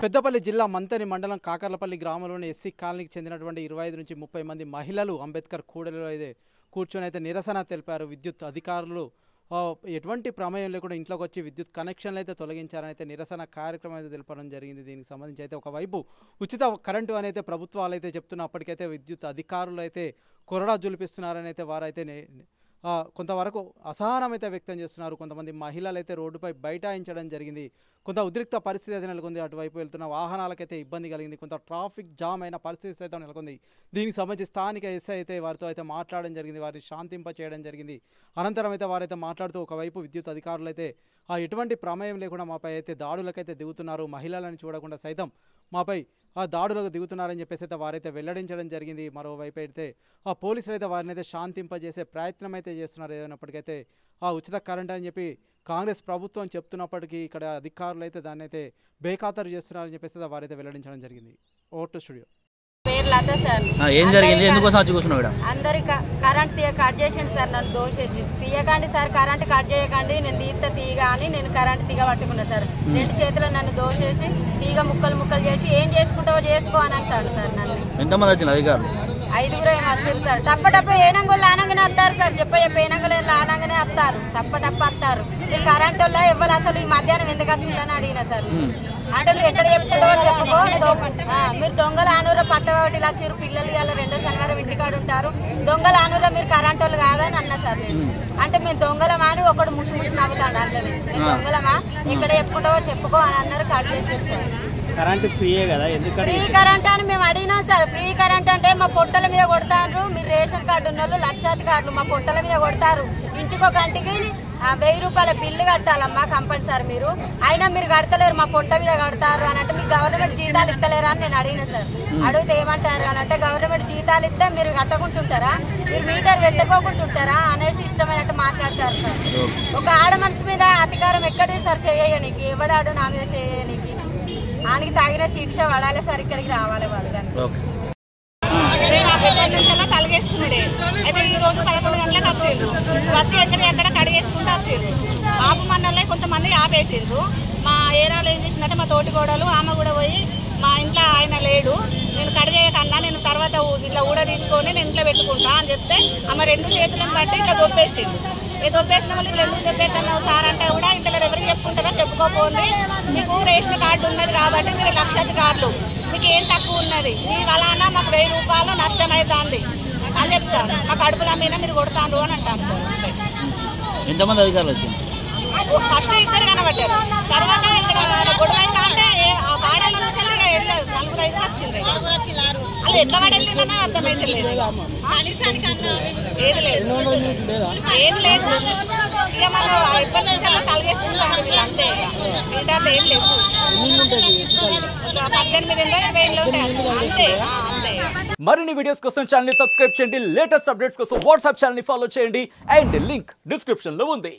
పెద్దపల్లి జిల్లా మంతని మండలం కాకర్లపల్లి గ్రామంలోని ఎస్సీ కాలనీకి చెందినటువంటి 25 నుంచి 30 మంది మహిళలు అంబేద్కర్ కూడలిలో అయితే కూర్చొని అయితే నిరసన తెలిపారు. విద్యుత్ అధికారులు ఎటువంటి ప్రమేయం లేకుండా ఇంట్లోకి వచ్చి విద్యుత్ కనెక్షన్లు అయితే తొలగించారని అయితే నిరసన కార్యక్రమం అయితే తెలపడం జరిగింది. దీనికి సంబంధించి అయితే ఒకవైపు ఉచిత కరెంటు అని అయితే ప్రభుత్వాలు అయితే చెప్తున్నప్పటికైతే విద్యుత్ అధికారులు అయితే కొరడా జులిపిస్తున్నారని అయితే వారైతే కొంతవరకు అసహనం అయితే వ్యక్తం చేస్తున్నారు. కొంతమంది మహిళలు అయితే రోడ్డుపై బైఠాయించడం జరిగింది. కొంత ఉద్రిక్త పరిస్థితి అయితే నెలకొంది. అటువైపు వెళ్తున్న వాహనాలకైతే ఇబ్బంది కలిగింది. కొంత ట్రాఫిక్ జామ్ అయిన పరిస్థితి అయితే నెలకొంది. దీనికి సంబంధించి స్థానిక ఎస్ఐ అయితే వారితో అయితే మాట్లాడడం జరిగింది. వారిని శాంతింప చేయడం జరిగింది. అనంతరం అయితే వారైతే మాట్లాడుతూ ఒకవైపు విద్యుత్ అధికారులు అయితే ఎటువంటి ప్రమేయం లేకుండా మాపై అయితే దాడులకైతే దిగుతున్నారు. మహిళలను చూడకుండా సైతం మాపై దాడులకు దిగుతున్నారని చెప్పేసి అయితే వారైతే వెల్లడించడం జరిగింది. మరోవైపు అయితే పోలీసులు అయితే వారిని అయితే శాంతింపజేసే ప్రయత్నం అయితే చేస్తున్నారు. ఏదైనప్పటికైతే ఉచిత కరెంట్ అని చెప్పి కాంగ్రెస్ ప్రభుత్వం చెప్తున్నప్పటికీ ఇక్కడ అధికారులు అయితే దాన్ని అయితే బేఖాతరు చేస్తున్నారని చెప్పేసి వారైతే వెల్లడించడం జరిగింది. ఓటు స్టూడియో ఏం జరిగింది? ఎందుకోసం వచ్చి కూర్చున్నావు? అందరికి కరెంట్ కట్ చేసింది సార్. నన్ను దోషేసి తీయకండి సార్, కరెంట్ కట్ చేయకండి, నేను తీగ అని నేను కరెంట్ తీగ పట్టుకున్నా సార్. 2 చేతులు నన్ను దోషేసి తీగ ముక్కలు ముక్కలు చేసి ఏం చేసుకుంటావో చేసుకో అని అంటాడు సార్. నన్ను ఎంతమంది వచ్చిన అధికారులు? 5గురు ఏమో వచ్చారు సార్. టప్ప ఏనంగులు ఆనంగానే వస్తారు సార్. చెప్ప ఏనంగులు ఆనంగానే వస్తారు, టప్ప వస్తారు. ఈ కరెంట్ వల్ల ఇవ్వాలి అసలు ఈ మధ్యాహ్నం ఎందుకు వచ్చిందని అడిగిన సార్. అంటే మీరు ఎక్కడ చెప్తారో చెప్పుకో, మీరు దొంగల ఆనూర పట్టవాటి ఇలా చిరు పిల్లలు ఇలా 2వ శనివారం ఇంటికాడ ఉంటారు, దొంగల ఆనూర మీరు కరెంట్ వాళ్ళు కాదని అన్నా సార్. అంటే మేము దొంగలమా అని ఒకడు ముసి నవ్వుతాడు. అందరూ మేము దొంగలమా ఎక్కడ చెప్పుకుంటావో చెప్పుకో అని అన్నారు. కట్ చేసేది సార్. కరెంట్ ఫ్రీయే కదా, ఎందుకంటే ఫ్రీ కరెంట్ అని మేము అడిగినాం సార్. ఫ్రీ కరెంట్ అంటే మా పొట్టల మీద కొడతారు. మీరు రేషన్ కార్డు ఉన్న వాళ్ళు లక్షాధికారులు మా పొట్టల మీద కొడతారు. ఇంటికి ఒక గంటకి 1000 రూపాయల బిల్లు కట్టాలమ్మా కంపల్సరీ. మీరు అయినా మీరు కడతలేరు, మా పొట్ట మీద కడతారు అని అంటే మీకు గవర్నమెంట్ జీతాలు ఇస్తలేరా అని నేను అడిగిన సార్. అడిగితే ఏమంటారు అని అంటే గవర్నమెంట్ జీతాలు ఇస్తే మీరు కట్టకుంటుంటారా, మీరు మీటర్ పెట్టుకోకుంటుంటారా అనేసి ఇష్టమైనట్టు మాట్లాడతారు సార్. ఒక ఆడ మనిషి మీద అధికారం ఎక్కడిది సార్ చేయనీకి? ఎవడాడు నా మీద చేయనీకి? ఆయనకి తగిన శిక్ష పడాలి సార్. ఇక్కడికి రావాలి వాళ్ళు. కలిగేసుకున్నాడే అయితే ఈ రోజు 11 గంటలకు వచ్చిండ్రు. వచ్చి ఎక్కడ కడిగేసుకుంటూ వచ్చిండ్రు. ఆపమన్నోళ్ళే కొంతమంది ఆపేసిండ్రు. మా ఏరియాలో ఏం చేసిందంటే మా తోటి గోడలు ఆమె కూడా పోయి మా ఇంట్లో ఆయన లేడు, నేను కడిగేయకన్నా నేను తర్వాత ఇట్లా ఊడ తీసుకొని నేను ఇంట్లో పెట్టుకుంటా అని చెప్తే ఆమె 2 చేతులను బట్టి ఇట్లా దొబ్బేసిండు. దొబ్బేసిన వాళ్ళు ఇట్లా ఎందుకు దొబ్బేస్తున్నావు సార్ అంటే కూడా ఇంట్లో ఎవరికి చెప్పుకుంటారో చెప్పుకోపోండి, మీకు రేషన్ కార్డు ఉన్నది కాబట్టి మీరు లక్షాధికారులు, మీకు ఏం తక్కువ ఉన్నది, మీ వలన మాకు 1000 రూపాయలు నష్టం అవుతుంది అని చెప్తారు. మా కడుపుల మీద మీరు కొడతాను అని అంటారు సార్. ఎంతమంది అధికారులు వచ్చింది? ఫస్ట్ 2 కనబడ్డారు. తర్వాత ఇక్కడ గొడవ అయితే అంటే ఆ పాడల నుంచి 4-5 వచ్చింది. అలా ఎట్లా పడి వెళ్ళిందన్నా అర్థమైతే లేదు. ఏది లేదు ఇక మనం ఇబ్బంది కలిగేస్తున్నాం అంతే. మీటర్లు ఏం లేదు. 18 ఉంటాయి అంతే. మరిన్ని వీడియోస్ కోసం ఛానల్ ని సబ్స్క్రైబ్ చేయండి. లేటెస్ట్ అప్డేట్స్ కోసం వాట్సాప్ ఛానల్ ని ఫాలో చేయండి. అండ్ లింక్ డిస్క్రిప్షన్ లో ఉంది.